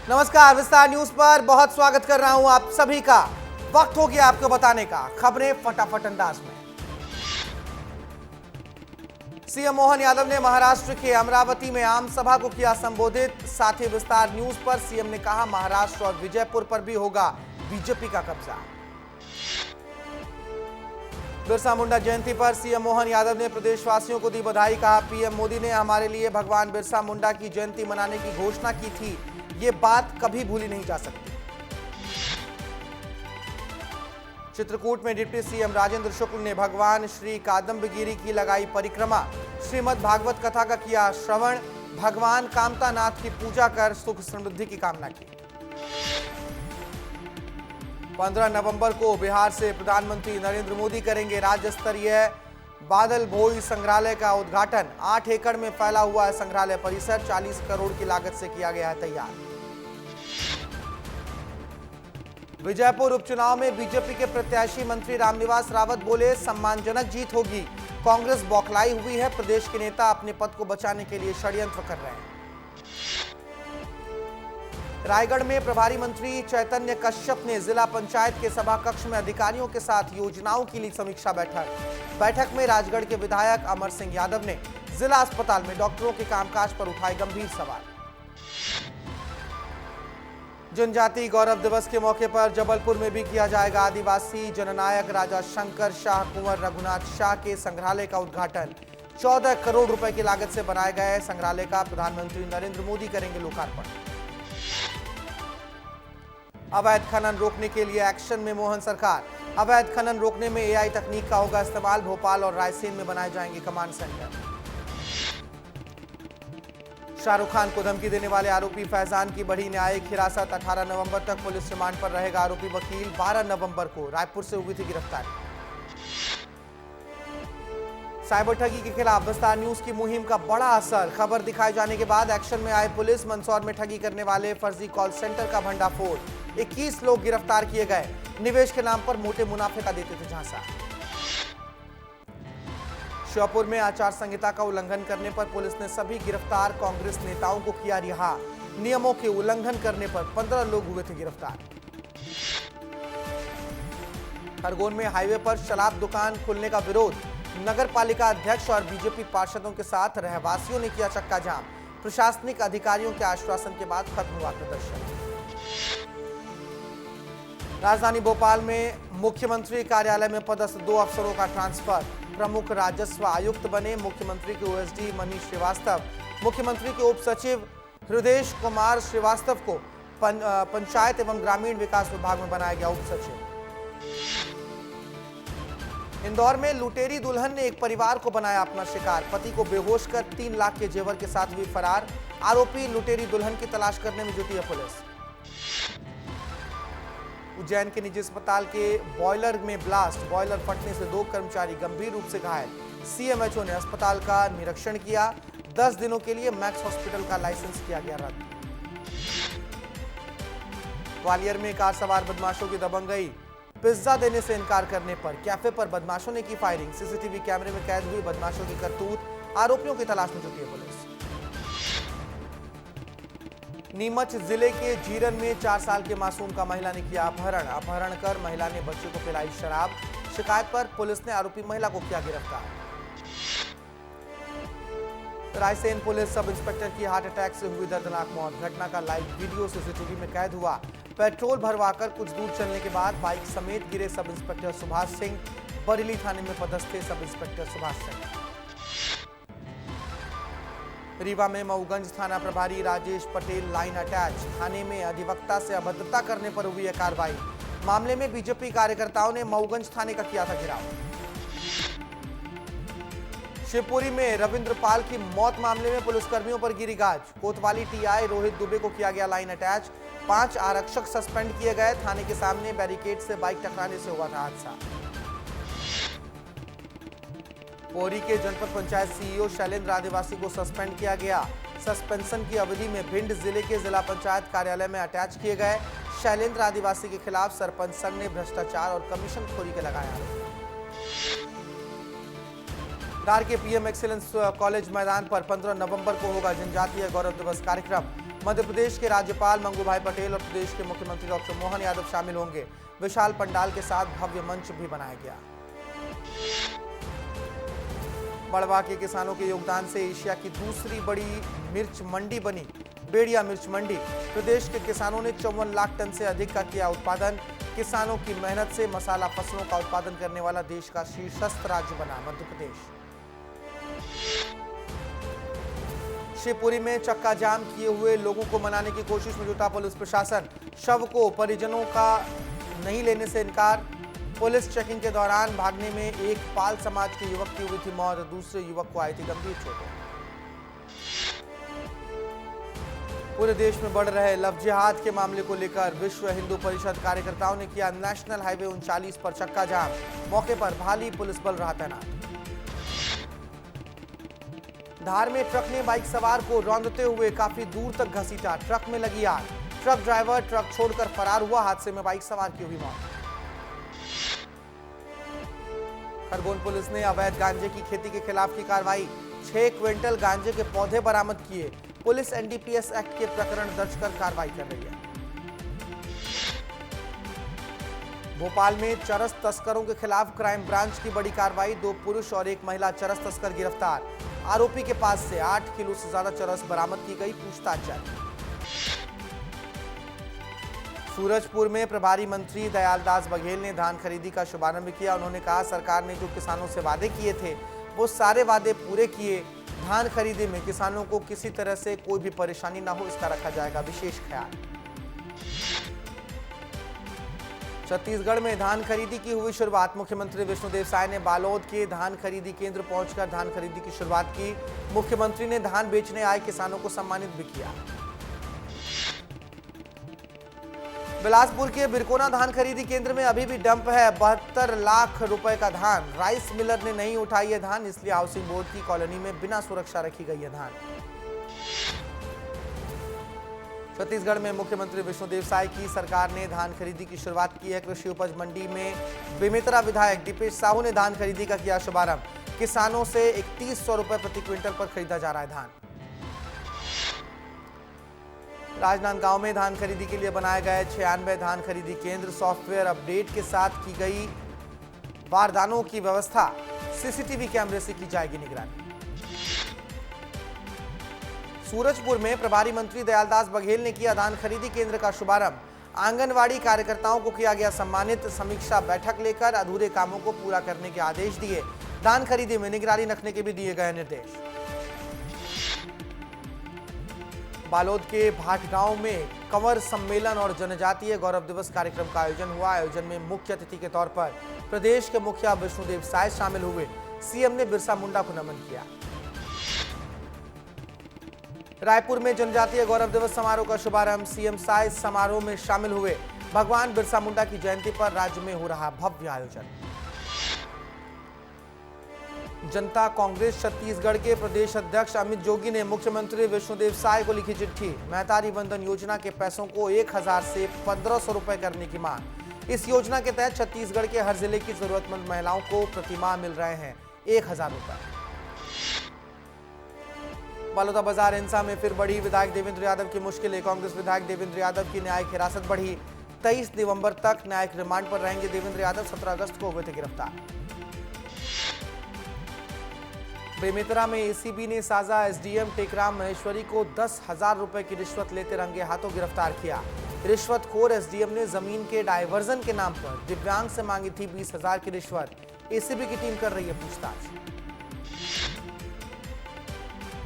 नमस्कार, विस्तार न्यूज पर बहुत स्वागत कर रहा हूं आप सभी का। वक्त हो गया आपको बताने का, खबरें फटाफट अंदाज में। सीएम मोहन यादव ने महाराष्ट्र के अमरावती में आम सभा को किया संबोधित। साथ ही विस्तार न्यूज पर सीएम ने कहा, महाराष्ट्र और विजयपुर पर भी होगा बीजेपी का कब्जा। बिरसा मुंडा जयंती पर सीएम मोहन यादव ने प्रदेशवासियों को दी बधाई। कहा, पीएम मोदी ने हमारे लिए भगवान बिरसा मुंडा की जयंती मनाने की घोषणा की थी, ये बात कभी भूली नहीं जा सकती। चित्रकूट में डिप्टी सीएम राजेंद्र शुक्ल ने भगवान श्री कादम्बगिरी की लगाई परिक्रमा। श्रीमद् भागवत कथा का किया श्रवण। भगवान कामतानाथ की पूजा कर सुख समृद्धि की कामना की। 15 नवंबर को बिहार से प्रधानमंत्री नरेंद्र मोदी करेंगे राज्य स्तरीय बादल भोई संग्रहालय का उद्घाटन। 8 एकड़ में फैला हुआ है संग्रहालय परिसर। 40 करोड़ की लागत से किया गया है तैयार। विजयपुर उपचुनाव में बीजेपी के प्रत्याशी मंत्री रामनिवास रावत बोले, सम्मानजनक जीत होगी। कांग्रेस बौखलाई हुई है, प्रदेश के नेता अपने पद को बचाने के लिए षड्यंत्र कर रहे हैं। रायगढ़ में प्रभारी मंत्री चैतन्य कश्यप ने जिला पंचायत के सभा कक्ष में अधिकारियों के साथ योजनाओं की ली समीक्षा बैठक में राजगढ़ के विधायक अमर सिंह यादव ने जिला अस्पताल में डॉक्टरों के कामकाज पर उठाए गंभीर सवाल। जनजाति गौरव दिवस के मौके पर जबलपुर में भी किया जाएगा आदिवासी जननायक राजा शंकर शाह कुंवर रघुनाथ शाह के संग्रहालय का उद्घाटन। 14 करोड़ रुपए की लागत से बनाए गए संग्रहालय का प्रधानमंत्री नरेंद्र मोदी करेंगे लोकार्पण। अवैध खनन रोकने के लिए एक्शन में मोहन सरकार। अवैध खनन रोकने में एआई तकनीक का होगा इस्तेमाल। भोपाल और रायसेन में बनाए जाएंगे कमांड सेंटर। शाहरुख खान को धमकी देने वाले आरोपी फैजान की बढ़ी न्यायिक हिरासत। 18 नवंबर तक पुलिस रिमांड पर रहेगा आरोपी वकील। 12 नवंबर को रायपुर से हुई थी गिरफ्तारी। साइबर ठगी के खिलाफ विस्तार न्यूज की मुहिम का बड़ा असर। खबर दिखाए जाने के बाद एक्शन में आए पुलिस। मंदसौर में ठगी करने वाले फर्जी कॉल सेंटर का भंडाफोड़। 21 लोग गिरफ्तार किए गए। निवेश के नाम पर मोटे मुनाफे का देते थे झांसा। श्योपुर में आचार संहिता का उल्लंघन करने पर पुलिस ने सभी गिरफ्तार कांग्रेस नेताओं को किया रिहा। नियमों के उल्लंघन करने पर 15 लोग हुए थे गिरफ्तार। खरगोन में हाईवे पर शराब दुकान खुलने का विरोध। नगर पालिका अध्यक्ष और बीजेपी पार्षदों के साथ रहवासियों ने किया चक्का जाम। प्रशासनिक अधिकारियों के आश्वासन के बाद खत्म हुआ प्रदर्शन। राजधानी भोपाल में मुख्यमंत्री कार्यालय में पदस्थ 2 अफसरों का ट्रांसफर। प्रमुख राजस्व आयुक्त बने मुख्यमंत्री के ओएसडी मनीष श्रीवास्तव। मुख्यमंत्री के उप सचिव हृदेश कुमार श्रीवास्तव को पंचायत एवं ग्रामीण विकास विभाग में बनाया गया उप सचिव। इंदौर में लुटेरी दुल्हन ने एक परिवार को बनाया अपना शिकार। पति को बेहोश कर 3 लाख के जेवर के साथ हुई फरार। आरोपी लुटेरी दुल्हन की तलाश करने में जुटी है पुलिस। उज्जैन के निजी अस्पताल के बॉयलर में ब्लास्ट। बॉयलर फटने से 2 कर्मचारी गंभीर रूप से घायल। सीएमएचओ ने अस्पताल का निरीक्षण किया। 10 दिनों के लिए मैक्स हॉस्पिटल का लाइसेंस किया गया रद्द। ग्वालियर में कार सवार बदमाशों की दबंगई। पिज्जा देने से इनकार करने पर कैफे पर बदमाशों ने की फायरिंग। सीसीटीवी कैमरे में कैद हुई बदमाशों की करतूत। आरोपियों की तलाश में जुटी है पुलिस। नीमच जिले के जीरन में 4 साल के मासूम का महिला ने किया अपहरण। अपहरण कर महिला ने बच्चे को पिलाई शराब। शिकायत पर पुलिस ने आरोपी महिला को किया गिरफ्तार। रायसेन पुलिस सब इंस्पेक्टर की हार्ट अटैक से हुई दर्दनाक मौत। घटना का लाइव वीडियो सीसीटीवी में कैद हुआ। पेट्रोल भरवाकर कुछ दूर चलने के बाद बाइक समेत गिरे सब इंस्पेक्टर सुभाष सिंह। बरेली थाने में पदस्थ थे सब इंस्पेक्टर सुभाष सिंह। रीवा में मऊगंज थाना प्रभारी राजेश पटेल लाइन अटैच। थाने में अधिवक्ता से अभद्रता करने पर हुई है कार्रवाई। मामले में बीजेपी कार्यकर्ताओं ने मऊगंज थाने का किया था घेराव। शिवपुरी में रविंद्र पाल की मौत मामले में पुलिसकर्मियों पर गिरी गाज। कोतवाली टीआई रोहित दुबे को किया गया लाइन अटैच। 5 आरक्षक सस्पेंड किए गए। थाने के सामने बैरिकेड से बाइक टकराने से हुआ था हादसा। पौरी के जनपद पंचायत सीईओ शैलेंद्र आदिवासी को सस्पेंड किया गया। सस्पेंशन की अवधि में भिंड जिले के जिला पंचायत कार्यालय में अटैच किए गए। शैलेंद्र आदिवासी के खिलाफ सरपंच संघ ने भ्रष्टाचार और कमीशनखोरी के लगाया आरोप। धार के पीएम एक्सीलेंस कॉलेज मैदान पर 15 नवंबर को होगा जनजातीय गौरव दिवस कार्यक्रम। मध्य प्रदेश के राज्यपाल मंगू भाई पटेल और प्रदेश के मुख्यमंत्री डॉक्टर मोहन यादव शामिल होंगे। विशाल पंडाल के साथ भव्य मंच भी बनाया गया। बड़वा के किसानों के योगदान से एशिया की दूसरी बड़ी मिर्च मंडी बनी बेड़िया मिर्च मंडी। प्रदेश के किसानों ने 54 लाख टन से अधिक का किया उत्पादन। किसानों की मेहनत से मसाला फसलों का उत्पादन करने वाला देश का शीर्षस्थ राज्य बना मध्य प्रदेश। शिवपुरी में चक्का जाम किए हुए लोगों को मनाने की कोशिश में जुटा पुलिस प्रशासन। शव को परिजनों का नहीं लेने से इनकार। पुलिस चेकिंग के दौरान भागने में एक पाल समाज के युवक की हुई थी मौत, दूसरे युवक को आई थी गंभीर चोटें। पूरे देश में बढ़ रहे लव जिहाद के मामले को लेकर विश्व हिंदू परिषद कार्यकर्ताओं ने किया नेशनल हाईवे 39 पर चक्का जाम। मौके पर भारी पुलिस बल रहा तैनात। धार में ट्रक ने बाइक सवार को रौंदते हुए काफी दूर तक घसीटा। ट्रक में लगी आग। ट्रक ड्राइवर ट्रक छोड़कर फरार हुआ। हादसे में बाइक सवार की हुई मौत। खरगोन पुलिस ने अवैध गांजे की खेती के खिलाफ की कार्रवाई। 6 क्विंटल गांजे के पौधे बरामद किए। पुलिस एनडीपीएस एक्ट के प्रकरण दर्ज कर कार्रवाई कर रही है। भोपाल में चरस तस्करों के खिलाफ क्राइम ब्रांच की बड़ी कार्रवाई। 2 पुरुष और 1 महिला चरस तस्कर गिरफ्तार। आरोपी के पास से 8 किलो से ज्यादा चरस बरामद की गई। पूछताछ जारी। सूरजपुर में प्रभारी मंत्री दयालदास बघेल ने धान खरीदी का शुभारंभ किया। उन्होंने कहा सरकार ने जो किसानों से वादे किए थे वो सारे वादे पूरे किए। धान खरीदी में किसानों को किसी तरह से कोई भी परेशानी ना हो, इसका रखा जाएगा विशेष ख्याल। छत्तीसगढ़ में धान खरीदी की हुई शुरुआत। मुख्यमंत्री विष्णुदेव साय ने बालोद के धान खरीदी केंद्र पहुंचकर धान खरीदी की शुरुआत की। मुख्यमंत्री ने धान बेचने आए किसानों को सम्मानित भी किया। बिलासपुर के बिरकोना धान खरीदी केंद्र में अभी भी डंप है। 72 लाख रुपए का धान। राइस मिलर ने नहीं उठाई है धान, इसलिए हाउसिंग बोर्ड की कॉलोनी में बिना सुरक्षा रखी गई है धान। छत्तीसगढ़ में मुख्यमंत्री विष्णुदेव साय की सरकार ने धान खरीदी की शुरुआत की है। कृषि उपज मंडी में बेमेतरा विधायक दीपेश साहू ने धान खरीदी का किया शुभारंभ। किसानों से 3100 रुपए प्रति क्विंटल पर खरीदा जा रहा है धान। राजनांदगांव में धान खरीदी के लिए बनाए गए 96 धान खरीदी केंद्र। सॉफ्टवेयर अपडेट के साथ की गई बारदानों की व्यवस्था। सीसीटीवी कैमरे से की जाएगी निगरानी। सूरजपुर में प्रभारी मंत्री दयालदास बघेल ने किया धान खरीदी केंद्र का शुभारंभ। आंगनवाड़ी कार्यकर्ताओं को किया गया सम्मानित। समीक्षा बैठक लेकर अधूरे कामों को पूरा करने के आदेश दिए। धान खरीदी में निगरानी रखने के भी दिए गए निर्देश। बालोद के भाटगांव में कंवर सम्मेलन और जनजातीय गौरव दिवस कार्यक्रम का आयोजन हुआ। आयोजन में मुख्य अतिथि के तौर पर प्रदेश के मुखिया विष्णुदेव साय शामिल हुए। सीएम ने बिरसा मुंडा को नमन किया। रायपुर में जनजातीय गौरव दिवस समारोह का शुभारंभ। सीएम साय समारोह में शामिल हुए। भगवान बिरसा मुंडा की जयंती पर राज्य में हो रहा भव्य आयोजन। जनता कांग्रेस छत्तीसगढ़ के प्रदेश अध्यक्ष अमित जोगी ने मुख्यमंत्री विष्णुदेव साय को लिखी चिट्ठी। महतारी वंदन योजना के पैसों को 1000 से 1500 रुपए करने की मांग। इस योजना के तहत छत्तीसगढ़ के हर जिले की जरूरतमंद महिलाओं को प्रतिमाह मिल रहे हैं 1000 रुपए। बलौदाबाजार हिंसा में फिर बढ़ी विधायक देवेंद्र यादव की मुश्किलें। कांग्रेस विधायक देवेंद्र यादव की न्यायिक हिरासत बढ़ी। 23 नवंबर तक न्यायिक रिमांड पर रहेंगे देवेंद्र यादव। 17 अगस्त को हुए थे गिरफ्तार। बेमेतरा में एसीबी ने साजा एसडीएम टेकराम महेश्वरी को 10,000 रुपए की रिश्वत लेते रंगे हाथों गिरफ्तार किया। रिश्वतखोर एसडीएम ने जमीन के डायवर्जन के नाम पर दिव्यांग से मांगी थी 20,000 की रिश्वत। एसीबी की टीम कर रही है पूछताछ।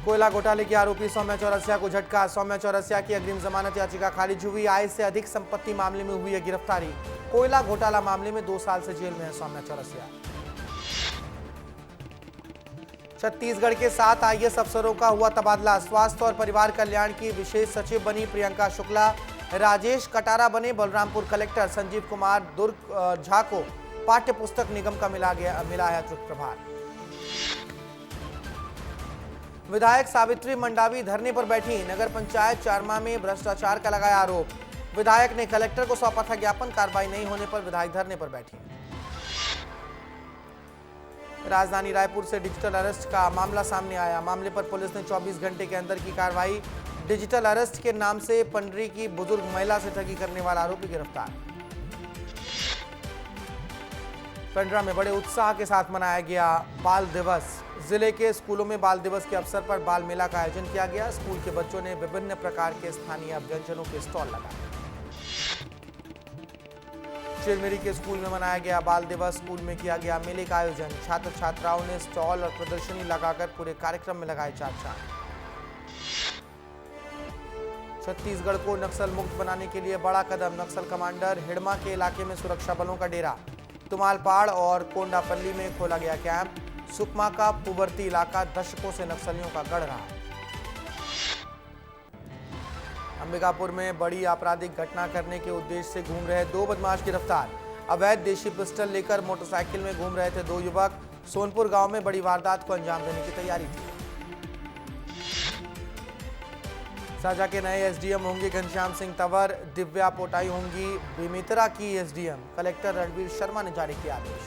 कोयला घोटाले की आरोपी सौम्या चौरसिया को झटका। सौम्या चौरसिया की अग्रिम जमानत याचिका खारिज हुई। आय से अधिक संपत्ति मामले में हुई है गिरफ्तारी। कोयला घोटाला मामले में 2 साल से जेल में है सौम्या चौरसिया। छत्तीसगढ़ के 7 आईएएस अफसरों का हुआ तबादला। स्वास्थ्य और परिवार कल्याण की विशेष सचिव बनी प्रियंका शुक्ला। राजेश कटारा बने बलरामपुर कलेक्टर। संजीव कुमार दुर्ग झा को पाठ्य पुस्तक निगम का मिला है अतिरिक्त प्रभार। विधायक सावित्री मंडावी धरने पर बैठी। नगर पंचायत चारमा में भ्रष्टाचार का लगाया आरोप। विधायक ने कलेक्टर को सौंपा था ज्ञापन। कार्रवाई नहीं होने पर विधायक धरने पर बैठी। राजधानी रायपुर से डिजिटल अरेस्ट का मामला सामने आया। मामले पर पुलिस ने 24 घंटे के अंदर की कार्रवाई। डिजिटल अरेस्ट के नाम से पंडरी की बुजुर्ग महिला से ठगी करने वाला आरोपी गिरफ्तार। पंडरा में बड़े उत्साह के साथ मनाया गया बाल दिवस। जिले के स्कूलों में बाल दिवस के अवसर पर बाल मेला का आयोजन किया गया। स्कूल के बच्चों ने विभिन्न प्रकार के स्थानीय व्यंजनों के स्टॉल लगाए। चिरमिरी के स्कूल में मनाया गया बाल दिवस। स्कूल में किया गया मेले का आयोजन। छात्र छात्राओं ने स्टॉल और प्रदर्शनी लगाकर पूरे कार्यक्रम में लगाए चार चांद। छत्तीसगढ़ को नक्सल मुक्त बनाने के लिए बड़ा कदम। नक्सल कमांडर हिडमा के इलाके में सुरक्षा बलों का डेरा। तुमालपाड़ और कोंडापल्ली में खोला गया कैंप। सुकमा का पुबर्ती इलाका दशकों से नक्सलियों का गढ़ रहा। अंबिकापुर में बड़ी आपराधिक घटना करने के उद्देश्य से घूम रहे दो बदमाश गिरफ्तार। अवैध देशी पिस्टल लेकर मोटरसाइकिल में घूम रहे थे दो युवक। सोनपुर गांव में बड़ी वारदात को अंजाम देने की तैयारी थी। साजा के नए एसडीएम होंगे घनश्याम सिंह तंवर। दिव्या पोटाई होंगी बेमेतरा की एसडीएम। कलेक्टर रणवीर शर्मा ने जारी किया आदेश।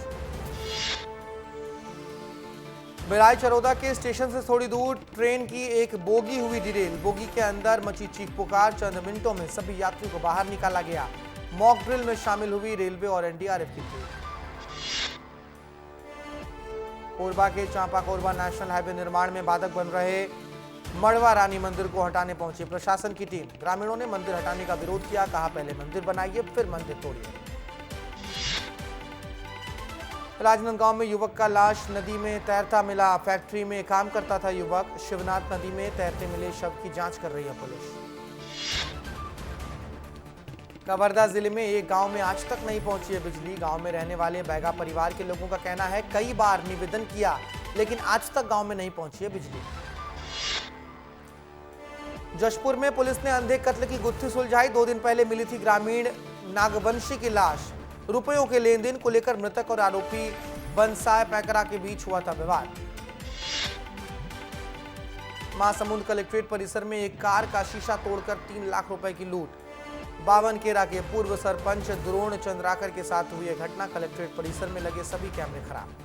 भिलाई चरोदा के स्टेशन से थोड़ी दूर ट्रेन की एक बोगी हुई डिरेल। बोगी के अंदर मची चीख पुकार। चंद मिनटों में सभी यात्रियों को बाहर निकाला गया। मॉक ड्रिल में शामिल हुई रेलवे और एनडीआरएफ की टीम। कोरबा के चांपा कोरबा नेशनल हाईवे निर्माण में बाधक बन रहे मड़वा रानी मंदिर को हटाने पहुंची प्रशासन की टीम। ग्रामीणों ने मंदिर हटाने का विरोध किया। कहा पहले मंदिर बनाइए फिर मंदिर तोड़िए। राजनांदगांव में युवक का लाश नदी में तैरता मिला। फैक्ट्री में काम करता था युवक। शिवनाथ नदी में तैरते मिले शव की जांच कर रही है पुलिस। कवर्धा जिले में एक गांव में आज तक नहीं पहुंची है बिजली। गांव में रहने वाले बैगा परिवार के लोगों का कहना है कई बार निवेदन किया लेकिन आज तक गांव में नहीं पहुंची है बिजली। जशपुर में पुलिस ने अंधे कत्ल की गुत्थी सुलझाई। 2 दिन पहले मिली थी ग्रामीण नागवंशी की लाश। रुपयों के लेन देन को लेकर मृतक और आरोपी बंसाय पैकरा के बीच हुआ था विवाद। महासमुंद कलेक्ट्रेट परिसर में एक कार का शीशा तोड़कर 3 लाख रुपए की लूट। 52 केरा के पूर्व सरपंच द्रोण चंद्राकर के साथ हुई यह घटना। कलेक्ट्रेट परिसर में लगे सभी कैमरे खराब।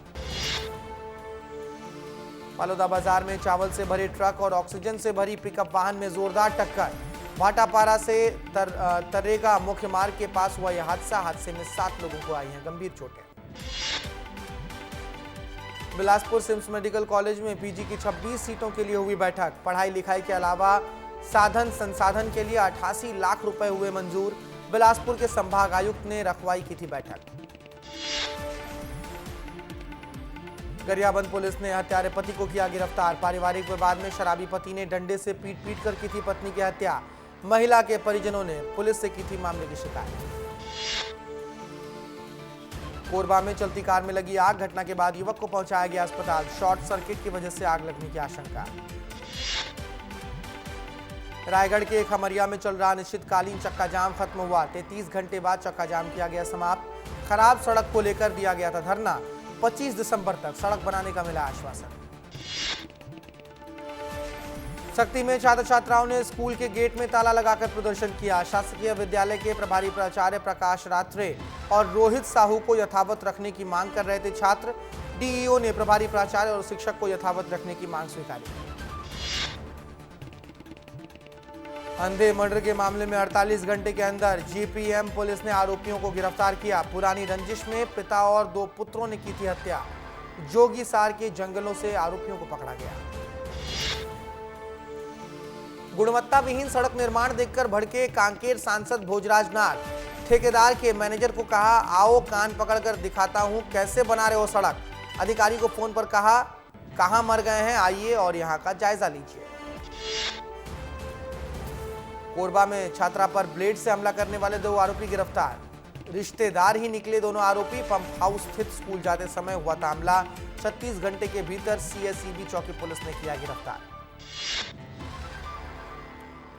बलौदा बाजार में चावल से भरे ट्रक और ऑक्सीजन से भरी पिकअप वाहन में जोरदार टक्कर। भाटापारा से तरेगा मुख्य मार्ग के पास हुआ यह हादसा। हादसे में 7 लोगों को आई हैं गंभीर चोटें। बिलासपुर सिम्स मेडिकल कॉलेज में पीजी की 26 सीटों के लिए हुई बैठक। पढ़ाई लिखाई के अलावा साधन संसाधन के लिए 88 लाख रुपए हुए मंजूर। बिलासपुर के संभाग आयुक्त ने रखवाई की थी बैठक। गरियाबंद पुलिस ने हत्यारे पति को किया गिरफ्तार। पारिवारिक विवाद में शराबी पति ने डंडे से पीट कर की थी पत्नी की हत्या। महिला के परिजनों ने पुलिस से की थी मामले की शिकायत। कोरबा में चलती कार में लगी आग। घटना के बाद युवक को पहुंचाया गया अस्पताल। शॉर्ट सर्किट की वजह से आग लगने की आशंका। रायगढ़ के खमरिया में चल रहा अनिश्चितकालीन चक्का जाम खत्म हुआ। 33 घंटे बाद चक्का जाम किया गया समाप्त। खराब सड़क को लेकर दिया गया था धरना। 25 दिसंबर तक सड़क बनाने का मिला आश्वासन। शक्ति में छात्र छात्राओं ने स्कूल के गेट में ताला लगाकर प्रदर्शन किया। शासकीय विद्यालय के प्रभारी प्राचार्य प्रकाश रात्रे और रोहित साहू को यथावत रखने की मांग कर रहे थे छात्र। डीईओ ने प्रभारी प्राचार्य और शिक्षक को यथावत रखने की मांग स्वीकारी। अंधे मर्डर के मामले में 48 घंटे के अंदर जीपीएम पुलिस ने आरोपियों को गिरफ्तार किया। पुरानी रंजिश में पिता और 2 पुत्रों ने की थी हत्या। जोगीसार के जंगलों से आरोपियों को पकड़ा गया। गुणवत्ता विहीन सड़क निर्माण देखकर भड़के कांकेर सांसद भोजराज नाग। ठेकेदार के मैनेजर को कहा आओ कान पकड़कर दिखाता हूं कैसे बना रहे हो सड़क। अधिकारी को फोन पर कहा कहां मर गए हैं आइए और यहां का जायजा लीजिए। कोरबा में छात्रा पर ब्लेड से हमला करने वाले 2 आरोपी गिरफ्तार। रिश्तेदार ही निकले दोनों आरोपी। पंप हाउस स्थित स्कूल जाते समय हुआ था हमला। 36 घंटे के भीतर सीएसईबी चौकी पुलिस ने किया गिरफ्तार।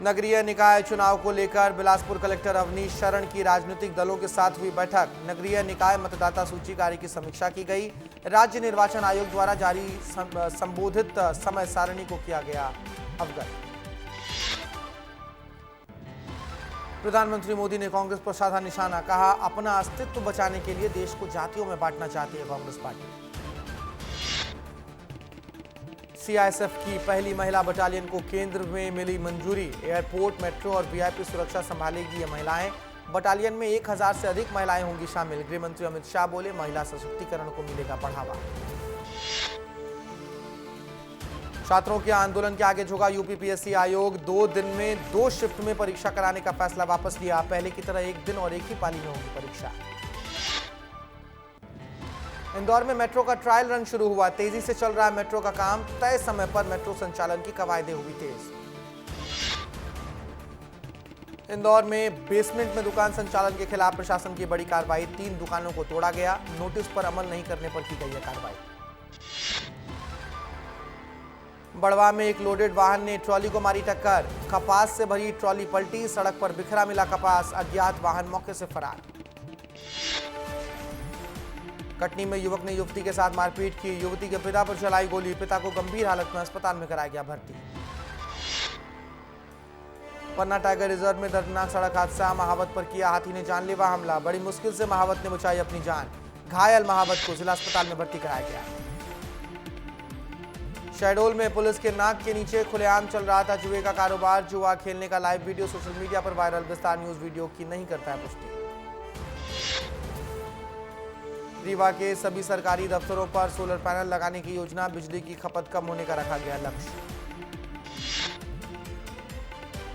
नगरीय निकाय चुनाव को लेकर बिलासपुर कलेक्टर अवनीश शरण की राजनीतिक दलों के साथ हुई बैठक। नगरीय निकाय मतदाता सूची कार्य की समीक्षा की गई। राज्य निर्वाचन आयोग द्वारा जारी संबोधित समय सारणी को किया गया अवगत। प्रधानमंत्री मोदी ने कांग्रेस पर साधा निशाना। कहा अपना अस्तित्व बचाने के लिए देश को जातियों में बांटना चाहती है कांग्रेस पार्टी। सीआईएसएफ की पहली महिला बटालियन को केंद्र में मिली मंजूरी। एयरपोर्ट, मेट्रो और वीआईपी सुरक्षा संभालेगी ये महिलाएं। बटालियन में 1000 से अधिक महिलाएं होंगी शामिल। गृह मंत्री अमित शाह बोले, महिला सशक्तिकरण को मिलेगा बढ़ावा। छात्रों के आंदोलन के आगे झुका यूपीपीएससी आयोग। 2 दिन में 2 शिफ्ट में परीक्षा कराने का फैसला वापस लिया। पहले की तरह 1 दिन और एक ही पाली में होगी परीक्षा। इंदौर में मेट्रो का ट्रायल रन शुरू हुआ। तेजी से चल रहा है मेट्रो का काम। तय समय पर मेट्रो संचालन की कवायदें हुई तेज। इंदौर में बेसमेंट में दुकान संचालन के खिलाफ प्रशासन की बड़ी कार्रवाई। 3 दुकानों को तोड़ा गया। नोटिस पर अमल नहीं करने पर की गई है कार्रवाई। बड़वा में एक लोडेड वाहन ने ट्रॉली को मारी टक्कर। कपास से भरी ट्रॉली पलटी। सड़क पर बिखरा मिला कपास। अज्ञात वाहन मौके से फरार। कटनी में युवक ने युवती के साथ मारपीट की। युवती के पिता पर चलाई गोली। पिता को गंभीर हालत में अस्पताल में कराया गया भर्ती। पन्ना टाइगर रिजर्व में दर्दनाक सड़क हादसा। महावत पर किया हाथी ने जानलेवा हमला। बड़ी मुश्किल से महावत ने बचाई अपनी जान। घायल महावत को जिला अस्पताल में भर्ती कराया गया। शहडोल में पुलिस के नाक के नीचे खुलेआम चल रहा था जुए का कारोबार। जुआ खेलने का लाइव वीडियो सोशल मीडिया पर वायरल। विस्तार न्यूज वीडियो की नहीं करता है पुष्टि। रीवा के सभी सरकारी दफ्तरों पर सोलर पैनल लगाने की योजना। बिजली की खपत कम होने का रखा गया लक्ष्य।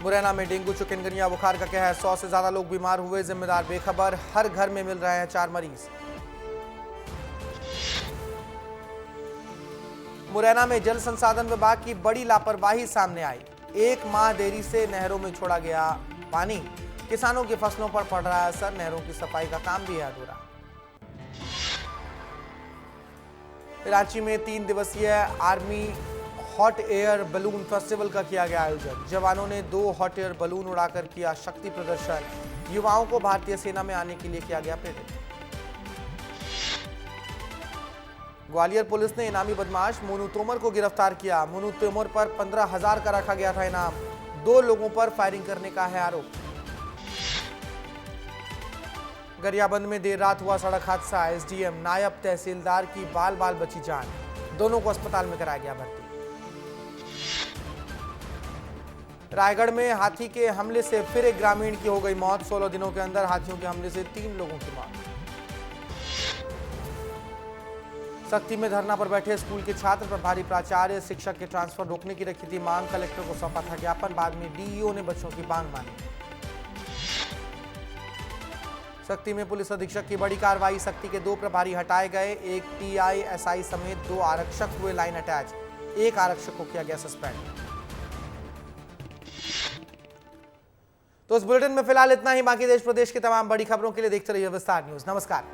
मुरैना में डेंगू, चिकनगुनिया, बुखार का कहर। 100 से ज्यादा लोग बीमार हुए, जिम्मेदार बेखबर। हर घर में मिल रहे हैं 4 मरीज। मुरैना में जल संसाधन विभाग की बड़ी लापरवाही सामने आई। 1 माह देरी से नहरों में छोड़ा गया पानी। किसानों की फसलों पर पड़ रहा है असर। नहरों की सफाई का काम भी है अधूरा। रांची में 3 दिवसीय army hot air balloon festival का किया गया आयोजन। जवानों ने 2 हॉट एयर बलून उड़ाकर किया शक्ति प्रदर्शन। युवाओं को भारतीय सेना में आने के लिए किया गया प्रेरित। ग्वालियर पुलिस ने इनामी बदमाश मोनू तोमर को गिरफ्तार किया। मोनू तोमर पर 15,000 का रखा गया था इनाम। 2 लोगों पर फायरिंग करने का है आरोप। गरियाबंद में देर रात हुआ सड़क हादसा। एसडीएम, नायब तहसीलदार की बाल बाल बची जान। दोनों को अस्पताल में कराया गया भर्ती। रायगढ़ में हाथी के हमले से फिर एक ग्रामीण की हो गई मौत। 16 दिनों के अंदर हाथियों के हमले से 3 लोगों की मौत। सख्ती में धरना पर बैठे स्कूल के छात्र, प्रभारी प्राचार्य, शिक्षक के ट्रांसफर रोकने की रखी थी मांग। कलेक्टर को सौंपा था ज्ञापन। बाद में डीईओ ने बच्चों की मांग मानी। सख्ती में पुलिस अधीक्षक की बड़ी कार्रवाई। सख्ती के 2 प्रभारी हटाए गए। एक टीआईएसआई समेत 2 आरक्षक हुए लाइन अटैच। 1 आरक्षक को किया गया सस्पेंड। तो इस बुलेटिन में फिलहाल इतना ही। बाकी देश प्रदेश की तमाम बड़ी खबरों के लिए देखते रहिए विस्तार न्यूज। नमस्कार।